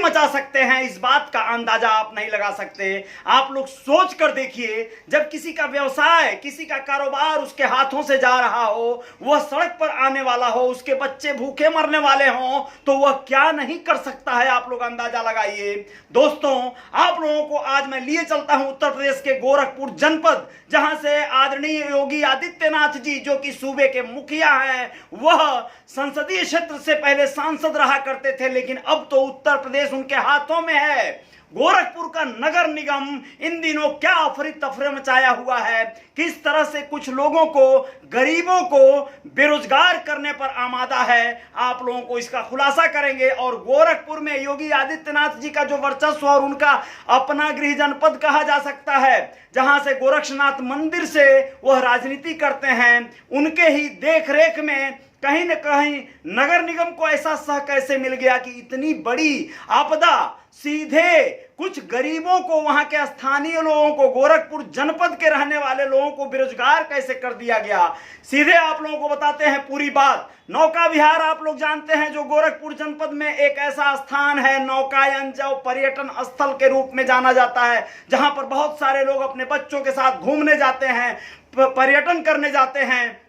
मचा सकते हैं, इस बात का अंदाजा आप नहीं लगा सकते। आप लोग सोच कर देखिए, जब किसी का व्यवसाय, किसी का कारोबार उसके हाथों से जा रहा हो, वह सड़क पर आने वाला हो, उसके बच्चे भूखे मरने वाले हों, तो वह क्या नहीं कर सकता है, आप लोग अंदाजा लगाइए। दोस्तों, आप लोगों को आज मैं लिए चलता हूं उत्तर प्रदेश के गोरखपुर जनपद, जहां से आदरणीय योगी आदित्यनाथ जी, जो कि सूबे के मुखिया हैं, वह संसदीय क्षेत्र से पहले सांसद रहा करते थे, लेकिन अब तो उत्तर प्रदेश उनके हाथों में है। गोरखपुर का नगर निगम इन दिनों क्या अफरी तफरी मचाया हुआ है, किस तरह से कुछ लोगों को, गरीबों को बेरोजगार करने पर आमादा है, आप लोगों को इसका खुलासा करेंगे। और गोरखपुर में योगी आदित्यनाथ जी का जो वर्चस्व और उनका अपना गृह जनपद कहा जा सकता है, जहां से गोरक्षनाथ मंदिर से वह राजनीति करते हैं, उनके ही देख रेख में कहीं न कहीं नगर निगम को ऐसा सह कैसे मिल गया कि इतनी बड़ी आपदा सीधे कुछ गरीबों को, वहां के स्थानीय लोगों को, गोरखपुर जनपद के रहने वाले लोगों को बेरोजगार कैसे कर दिया गया। सीधे आप लोगों को बताते हैं पूरी बात। नौका विहार आप लोग जानते हैं, जो गोरखपुर जनपद में एक ऐसा स्थान है, नौकायन, जो पर्यटन स्थल के रूप में जाना जाता है, जहां पर बहुत सारे लोग अपने बच्चों के साथ घूमने जाते हैं, पर्यटन करने जाते हैं,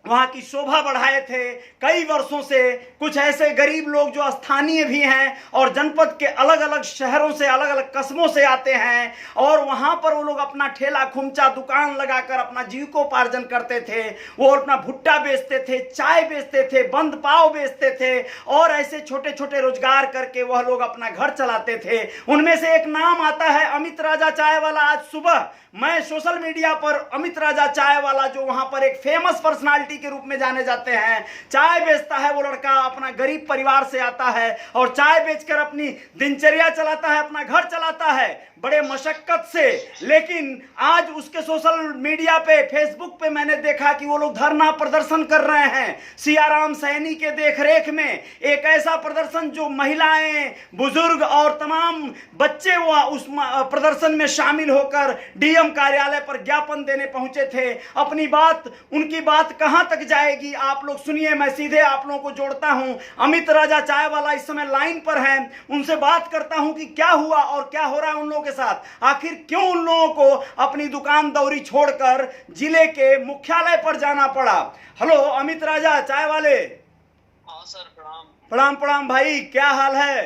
वहां की शोभा बढ़ाए थे कई वर्षों से कुछ ऐसे गरीब लोग जो स्थानीय भी हैं और जनपद के अलग अलग शहरों से, अलग अलग कस्बों से आते हैं, और वहां पर वो लोग अपना ठेला खुमचा दुकान लगाकर अपना जीविकोपार्जन करते थे। वो अपना भुट्टा बेचते थे, चाय बेचते थे, बंद पाव बेचते थे, और ऐसे छोटे छोटे रोजगार करके वह लोग अपना घर चलाते थे। उनमें से एक नाम आता है अमित राजा चाय वाला। आज सुबह मैं सोशल मीडिया पर अमित राजा चाय वाला, जो वहां पर एक फेमस पर्सनालिटी के रूप में जाने जाते हैं, चाय बेचता है वो लड़का, अपना गरीब परिवार से आता है और चाय बेचकर अपनी दिनचर्या चलाता है, अपना घर चलाता है बड़े मशक्कत से। लेकिन आज उसके सोशल मीडिया पे, फेसबुक पे मैंने देखा कि वो लोग धरना प्रदर्शन कर रहे हैं सियाराम सैनी के देखरेख में। एक ऐसा प्रदर्शन जो महिलाएं, बुजुर्ग और तमाम बच्चे वो उस प्रदर्शन में शामिल होकर डीएम कार्यालय पर ज्ञापन देने पहुंचे थे। अपनी बात, उनकी बात कहां तक जाएगी आप लोग सुनिए। मैं सीधे आप लोगों को जोड़ता हूं, अमित राजा चाय वाला इस समय लाइन पर हैं, उनसे बात करता हूं कि क्या हुआ और क्या हो रहा है उन लोगों के साथ। आखिर क्यों उन लोगों को अपनी दुकान दौरी छोड़कर जिले के मुख्यालय पर जाना पड़ा। हेलो अमित राजा चाय वाले। हाँ सर, प्रणाम। प्रणाम प्रणाम भाई, क्या हाल है?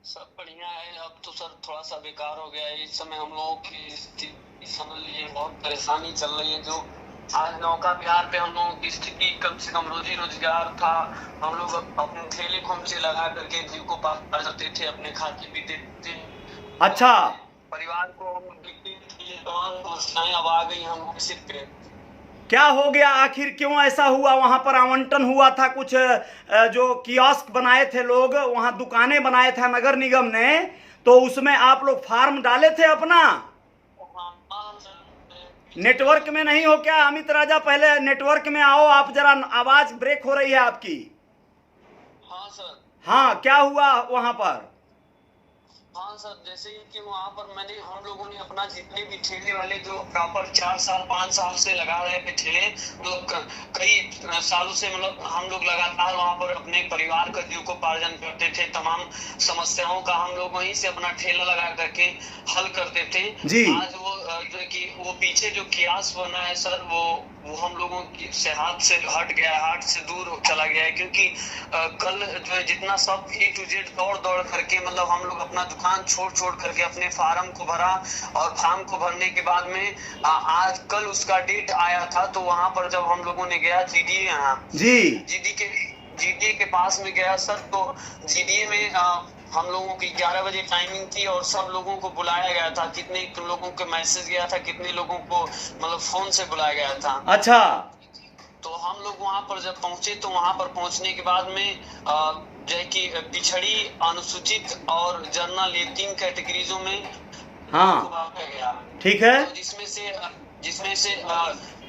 सब बढ़िया है। अब तो सर थोड़ा सा बेकार हो गया है इस समय। हम लोगों की स्थिति समझ लीजिए, बहुत परेशानी चल रही है। जो आज नौका विहार पे हम लोगों की स्थिति, कम से कम रोजी रोजगार था। हम लोग अपने ठेले खोमचे लगा करके जीव को पार करते थे, अपने खाते पीते थे। अच्छा, परिवार को हम तमाम समस्याएं अब आ गई हम लोग सिर पे। क्या हो गया आखिर, क्यों ऐसा हुआ? वहां पर आवंटन हुआ था कुछ, जो कियोस्क बनाए थे लोग, वहां दुकानें बनाए थे नगर निगम ने, तो उसमें आप लोग फार्म डाले थे अपना। नेटवर्क में नहीं हो क्या अमित राजा? पहले नेटवर्क में आओ आप, जरा आवाज ब्रेक हो रही है आपकी। हाँ सर। हाँ, क्या हुआ वहां पर? हाँ सर, जैसे कि वहाँ पर हम लोगों ने अपना जितने भी ठेले वाले जो प्रॉपर 4 साल 5 साल से लगा रहे थे ठेले, कई सालों से, मतलब हम लोग लगातार वहाँ पर अपने परिवार का जीविकोपार्जन करते थे। तमाम समस्याओं का हम लोग वहीं से अपना ठेला लगा करके हल करते थे जी। आज वो जो कि वो पीछे जो कियास बना है सर, वो हम लोगों की से हाथ से हट गया है, हाथ से दूर चला गया है। क्योंकि कल जो है जितना सब A to Z दौड़ करके, मतलब हम लोग अपना दुकान छोड़ करके अपने फार्म को भरा, और फार्म को भरने के बाद में आज कल उसका डेट आया था। तो वहां पर जब हम लोगों ने गया जीडीए, यहाँ जीडीए के पास में गया सर, तो जीडीए में हम लोगों की 11 बजे टाइमिंग थी और सब लोगों को बुलाया गया था। कितने लोगों को मैसेज गया था, कितने लोगों को मतलब फोन से बुलाया गया था। अच्छा, तो हम लोग वहां पर जब पहुंचे, तो वहां पर पहुंचने के बाद में जो कि पिछड़ी, अनुसूचित और जनरल, ये 3 कैटेगरीजों में हाँ ठीक है, तो जिसमें से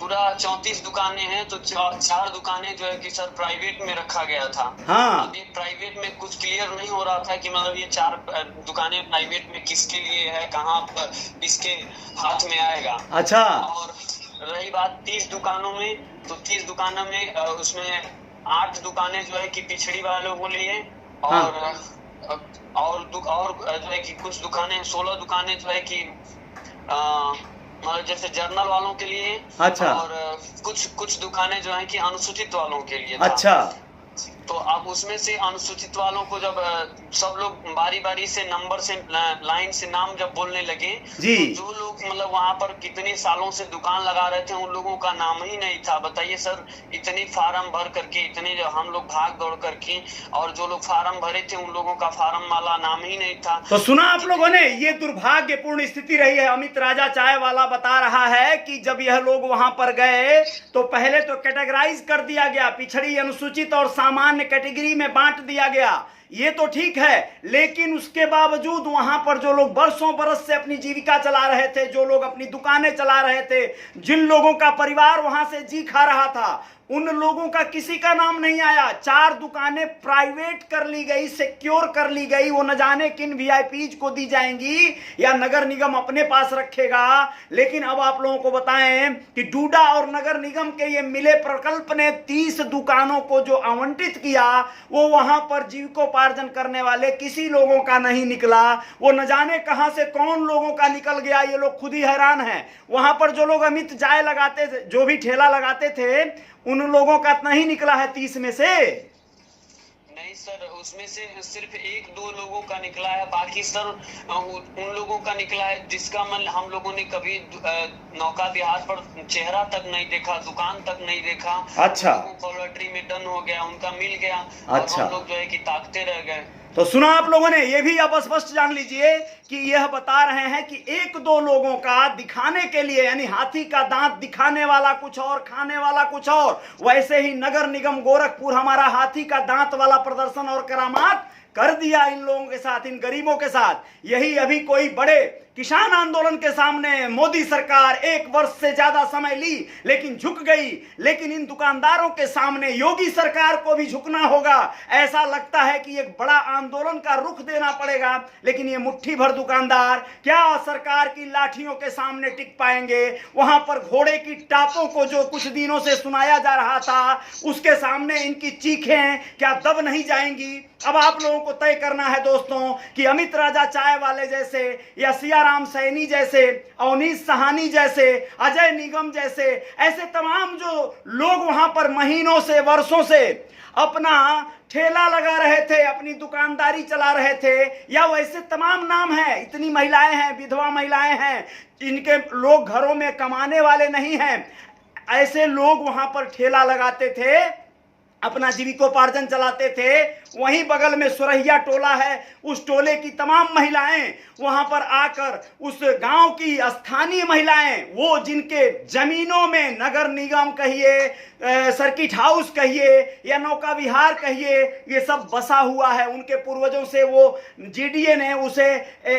पूरा 34 दुकानें हैं, तो 4 दुकानें जो है कि सर प्राइवेट में रखा गया था। हाँ। अभी प्राइवेट में कुछ क्लियर नहीं हो रहा था कि मतलब ये 4 दुकानें प्राइवेट में किसके लिए है, कहाँ पर किसके हाथ में आएगा। अच्छा। और रही बात 30 दुकानों में, तो 30 दुकानों में उसमें 8 दुकानें जो है कि पिछड़ी वालों को लिए, और और जो है कि कुछ दुकानें 16 दुकानें जो है कि मतलब जैसे जर्नल वालों के लिए। अच्छा। और कुछ दुकानें जो है कि अनुसूचित वालों के लिए था। अच्छा। तो अब उसमें से अनुसूचित वालों को जब सब लोग बारी बारी से नंबर से लाइन से नाम जब बोलने लगे, जी। तो जो लोग मतलब वहां पर कितने सालों से दुकान लगा रहे थे उन लोगों का नाम ही नहीं था। बताइए सर, इतनी फार्म भर करके, इतने जो हम लोग भाग दौड़ करके, और जो लोग फार्म भरे थे उन लोगों का फार्म वाला नाम ही नहीं था। तो सुना आप लोगों ने, ये दुर्भाग्यपूर्ण स्थिति रही है। अमित राजा चाय वाला बता रहा है कि जब यह लोग वहां पर गए तो पहले तो कैटेगराइज कर दिया गया, पिछड़ी, अनुसूचित और सामान्य कैटेगरी में बांट दिया गया। ये तो ठीक है, लेकिन उसके बावजूद वहां पर जो लोग बरसों बरस से अपनी जीविका चला रहे थे, जो लोग अपनी दुकानें चला रहे थे, जिन लोगों का परिवार वहां से जी खा रहा था, उन लोगों का किसी का नाम नहीं आया। 4 दुकानें प्राइवेट कर ली गई, सिक्योर कर ली गई। वो न जाने किन वीआईपीज को दी जाएंगी या नगर निगम अपने पास रखेगा। लेकिन अब आप लोगों को बताएं कि डूडा और नगर निगम के ये मिले प्रकल्प ने 30 दुकानों को जो आवंटित किया, वो वहां पर जीविकोपार्जन करने वाले किसी लोगों का नहीं निकला। वो न जाने कहां से कौन लोगों का निकल गया, ये लोग खुद ही हैरान हैं। वहां पर जो लोग अमित चाय लगाते थे, जो भी ठेला लगाते थे, उन लोगों का नहीं निकला है 30 में से। नहीं सर, उसमें से सिर्फ 1-2 लोगों का निकला है। बाकी सर उन लोगों का निकला है जिसका मतलब हम लोगों ने कभी नौका विहार पर चेहरा तक नहीं देखा, दुकान तक नहीं देखा। अच्छा। लॉटरी में डन हो गया, उनका मिल गया। अच्छा। हम लोग जो है कि ताकते रह गए। तो सुना आप लोगों ने, ये भी आप स्पष्ट जान लीजिए कि यह बता रहे हैं कि 1-2 लोगों का दिखाने के लिए, यानी हाथी का दांत दिखाने वाला कुछ और, खाने वाला कुछ और, वैसे ही नगर निगम गोरखपुर हमारा हाथी का दांत वाला प्रदर्शन और करामात कर दिया इन लोगों के साथ, इन गरीबों के साथ। यही अभी कोई बड़े किसान आंदोलन के सामने मोदी सरकार 1 वर्ष से ज्यादा समय ली, लेकिन झुक गई। लेकिन इन दुकानदारों के सामने योगी सरकार को भी झुकना होगा। ऐसा लगता है कि एक बड़ा आंदोलन का रुख देना पड़ेगा, लेकिन ये मुट्ठी भर दुकानदार क्या सरकार की लाठियों के सामने टिक पाएंगे? वहां पर घोड़े की टापों को जो कुछ दिनों से सुनाया जा रहा था, उसके सामने इनकी चीखें क्या दब नहीं जाएंगी? अब आप लोगों को तय करना है दोस्तों कि अमित राजा चाय वाले जैसे, या सियाराम सैनी जैसे, अवनीश सहानी जैसे, अजय निगम जैसे, ऐसे तमाम जो लोग वहां पर महीनों से, वर्षों से अपना ठेला लगा रहे थे, अपनी दुकानदारी चला रहे थे, या वैसे तमाम नाम हैं, इतनी महिलाएं हैं, विधवा महिलाएं हैं, इनके लोग घरों में कमाने वाले नहीं हैं, ऐसे लोग वहां पर ठेला लगाते थे, अपना जीविकोपार्जन चलाते थे। वहीं बगल में सुरहिया टोला है, उस टोले की तमाम महिलाएं वहां पर आकर, उस गांव की स्थानीय महिलाएं, वो जिनके जमीनों में नगर निगम कहिए, सर्किट हाउस कहिए या नौका विहार कहिए, ये सब बसा हुआ है। उनके पूर्वजों से वो जीडीए ने उसे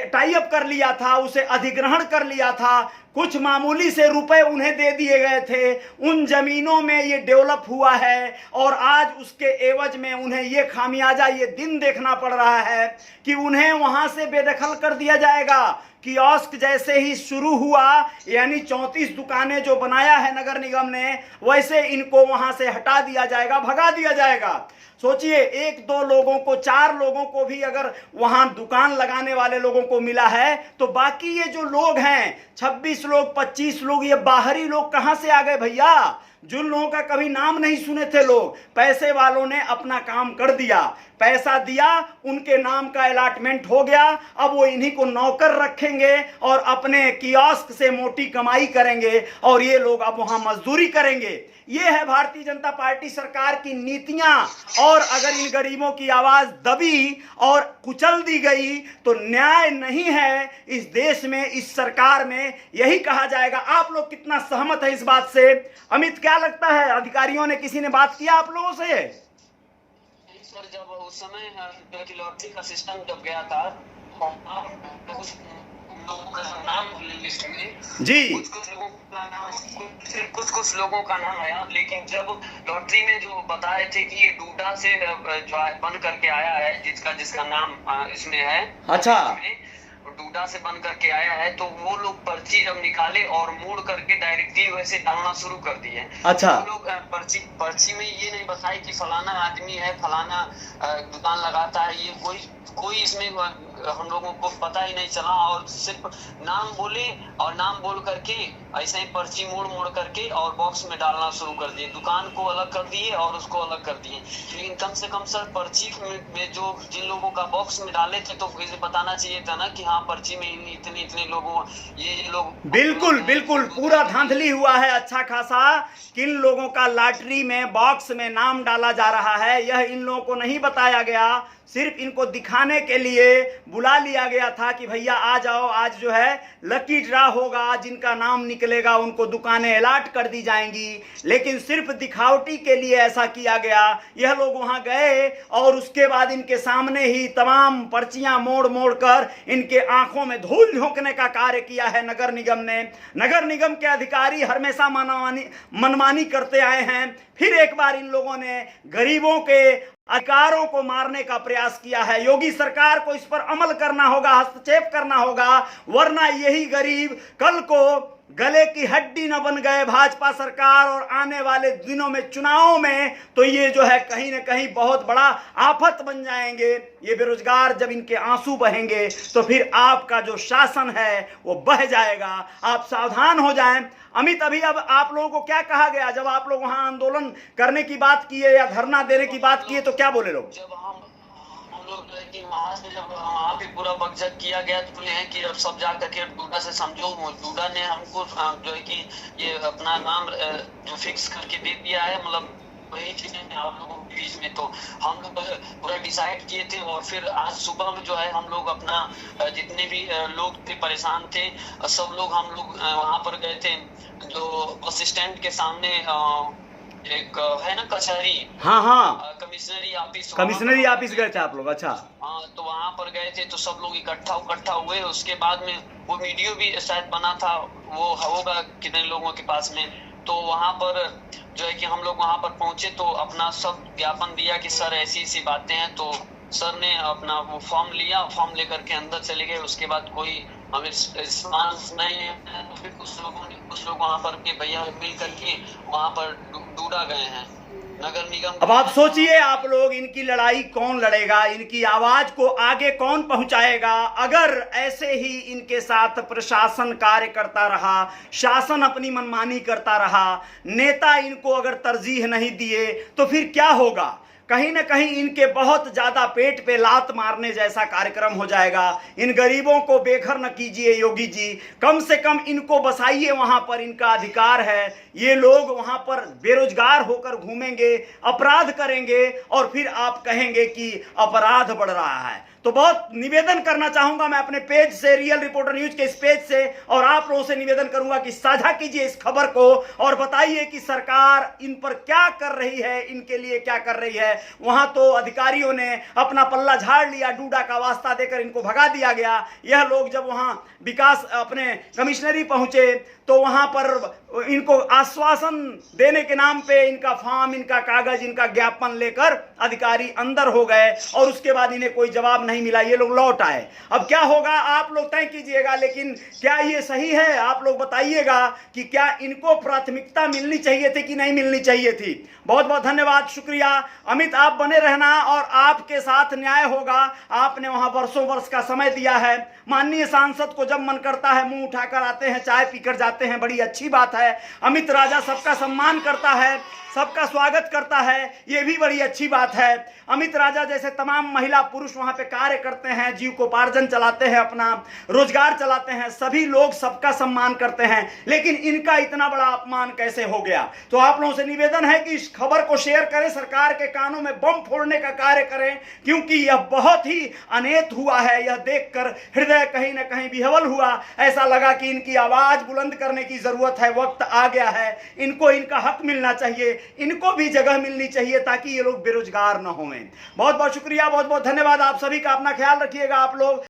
टाई अप कर लिया था, उसे अधिग्रहण कर लिया था, कुछ मामूली से रुपए उन्हें दे दिए गए थे। उन जमीनों में ये डेवलप हुआ है और आज उसके एवज में उन्हें ये खामियाजा, ये दिन देखना पड़ रहा है कि उन्हें वहां से बेदखल कर दिया जाएगा। कियोस्क जैसे ही शुरू हुआ, यानी 34 दुकानें जो बनाया है नगर निगम ने, वैसे इनको वहां से हटा दिया जाएगा, भगा दिया जाएगा। सोचिए, 1-2 लोगों को, 4 लोगों को भी अगर वहां दुकान लगाने वाले लोगों को मिला है, तो बाकी ये जो लोग हैं 26 लोग, 25 लोग, ये बाहरी लोग कहां से आ गए भैया? जिन लोगों का कभी नाम नहीं सुने थे लोग, पैसे वालों ने अपना काम कर दिया, पैसा दिया, उनके नाम का अलॉटमेंट हो गया। अब वो इन्हीं को नौकर रखेंगे और अपने कियोस्क से मोटी कमाई करेंगे और ये लोग अब वहां मजदूरी करेंगे। ये है भारतीय जनता पार्टी सरकार की नीतियां। और अगर इन गरीबों की आवाज दबी और कुचल दी गई तो न्याय नहीं है इस देश में, इस सरकार में, यही कहा जाएगा। आप लोग कितना सहमत है इस बात से? अमित, क्या लगता है, अधिकारियों ने, किसी ने बात किया आप लोगों से? सर, जब उस समय लॉटरी का सिस्टम जब गया था, लोगों का नाम लिस्ट में जी, कुछ लोगों का नाम आया, लेकिन जब लॉटरी में जो बताए थे कि ये डूडा से जो बन करके आया है, जिसका नाम इसमें है, अच्छा, डूडा से बन करके आया है, तो वो लोग पर्ची जब निकाले और मोड़ करके डायरेक्टली वैसे डालना शुरू कर दिए। अच्छा। वो लोग पर्ची में ये नहीं बताए कि फलाना आदमी है, फलाना दुकान लगाता है, ये कोई इसमें हम लोगों को पता ही नहीं चला, और सिर्फ नाम बोले और नाम बोल करके ऐसे ही पर्ची मोड़ करके और बॉक्स में डालना शुरू कर दिए। दुकान को अलग कर दिए और उसको अलग कर दिए। लेकिन कम से कम सर पर्ची में जो जिन लोगों का बॉक्स में डाले थे तो इसे बताना चाहिए था ना कि हाँ पर्ची में इतने लोगों ये लोग। बिल्कुल बिल्कुल पूरा धांधली हुआ है अच्छा खासा। किन लोगों का लॉटरी में बॉक्स में नाम डाला जा रहा है यह इन लोगों को नहीं बताया गया। सिर्फ इनको दिखाने के लिए बुला लिया गया था कि भैया आ जाओ, आज जो है लकी ड्रा होगा, जिनका नाम निकलेगा उनको दुकानें अलॉट कर दी जाएंगी। लेकिन सिर्फ दिखावटी के लिए ऐसा किया गया। यह लोग वहां गए और उसके बाद इनके सामने ही तमाम पर्चियां मोड़ कर इनके आंखों में धूल झोंकने का कार्य किया है नगर निगम ने। नगर निगम के अधिकारी हमेशा मनमानी करते आए हैं। फिर एक बार इन लोगों ने गरीबों के अधिकारों को मारने का प्रयास किया है। योगी सरकार को इस पर अमल करना होगा, हस्तक्षेप करना होगा, वरना यही गरीब कल को गले की हड्डी न बन गए भाजपा सरकार और आने वाले दिनों में चुनावों में तो ये जो है कहीं ना कहीं बहुत बड़ा आफत बन जाएंगे। ये बेरोजगार जब इनके आंसू बहेंगे तो फिर आपका जो शासन है वो बह जाएगा। आप सावधान हो जाएं। अमित, अभी अब आप लोगों को क्या कहा गया जब आप लोग वहां आंदोलन करने की बात किए या धरना देने की बात किए तो क्या बोले लोग? जब हम लोग जो है कि वहां से जब वहां पे पूरा बकझक किया गया तो बोले हैं कि अब सब जा करके डूडा से समझो। डूडा ने हमको जो है कि ये अपना नाम जो फिक्स करके दे दिया है, मतलब वही चीजें आप लोगों के बीच में। तो हम लोग पूरा डिसाइड किए थे और फिर आज सुबह में जो है हम लोग अपना जितने भी लोग थे परेशान थे सब लोग हम लोग वहां पर गए थे जो बस स्टैंड के सामने एक है ना कचहरी। हाँ कमिश्नरी ऑफिस गए थे आप लोग? अच्छा। हाँ, तो वहां पर गए थे तो सब लोग इकट्ठा हुए। उसके बाद में वो वीडियो भी शायद बना था, वो होगा कितने लोगों के पास में। तो वहां पर जो है कि हम लोग वहां पर पहुंचे तो अपना सब ज्ञापन दिया कि सर ऐसी बातें हैं। तो सर ने अपना वो फॉर्म लिया, फॉर्म लेकर के अंदर चले गए। उसके बाद कोई हमें रिस्पॉन्स नहीं है तो फिर कुछ लोग वहां पर के भैया मिल करके वहां पर डूडा गए हैं नगर निगम। अब आप सोचिए आप लोग, इनकी लड़ाई कौन लड़ेगा, इनकी आवाज को आगे कौन पहुंचाएगा? अगर ऐसे ही इनके साथ प्रशासन कार्य करता रहा, शासन अपनी मनमानी करता रहा, नेता इनको अगर तरजीह नहीं दिए तो फिर क्या होगा? कहीं ना कहीं इनके बहुत ज्यादा पेट पे लात मारने जैसा कार्यक्रम हो जाएगा। इन गरीबों को बेघर न कीजिए योगी जी, कम से कम इनको बसाइए वहां पर, इनका अधिकार है। ये लोग वहां पर बेरोजगार होकर घूमेंगे, अपराध करेंगे और फिर आप कहेंगे कि अपराध बढ़ रहा है। तो बहुत निवेदन करना चाहूंगा मैं अपने पेज से, रियल रिपोर्टर न्यूज के इस पेज से, और आप लोगों से निवेदन करूंगा कि साझा कीजिए इस खबर को और बताइए कि सरकार इन पर क्या कर रही है, इनके लिए क्या कर रही है। वहां तो अधिकारियों ने अपना पल्ला झाड़ लिया, डूडा का वास्ता देकर इनको भगा दिया गया। यह लोग जब वहां विकास अपने कमिश्नरी पहुंचे तो वहां पर इनको आश्वासन देने के नाम पे इनका फॉर्म, इनका कागज, इनका ज्ञापन लेकर अधिकारी अंदर हो गए और उसके बाद इन्हें कोई जवाब नहीं मिला। ये लोग लौट आए। अब क्या होगा आप लोग तय कीजिएगा, लेकिन क्या ये सही है? आप लोग बताइएगा कि क्या इनको प्राथमिकता मिलनी चाहिए थी कि नहीं मिलनी चाहिए थी। बहुत बहुत धन्यवाद, शुक्रिया। अमित, आप बने रहना और आपके साथ न्याय होगा। आपने वहां वर्षों वर्ष का समय दिया है। माननीय सांसद को जब मन करता है मुंह उठाकर आते हैं, चाय पीकर जाते हैं, बड़ी अच्छी बात है। अमित राजा सबका सम्मान करता है, सबका स्वागत करता है, ये भी बड़ी अच्छी बात है। अमित राजा जैसे तमाम महिला पुरुष वहां पे कार्य करते हैं, जीविकोपार्जन चलाते हैं, अपना रोजगार चलाते हैं, सभी लोग सबका सम्मान करते हैं। लेकिन इनका इतना बड़ा अपमान कैसे हो गया? तो आप लोगों से निवेदन है कि इस खबर को शेयर करें, सरकार के कानों में बम फोड़ने का कार्य करें, क्योंकि यह बहुत ही अनेत हुआ है। यह देखकर हृदय कहीं ना कहीं विह्वल हुआ। ऐसा लगा कि इनकी आवाज बुलंद करने की जरूरत है, वक्त आ गया है। इनको इनका हक मिलना चाहिए, इनको भी जगह मिलनी चाहिए ताकि ये लोग बेरोजगार न हों। बहुत बहुत शुक्रिया, बहुत बहुत धन्यवाद आप सभी का। अपना ख्याल रखिएगा आप लोग।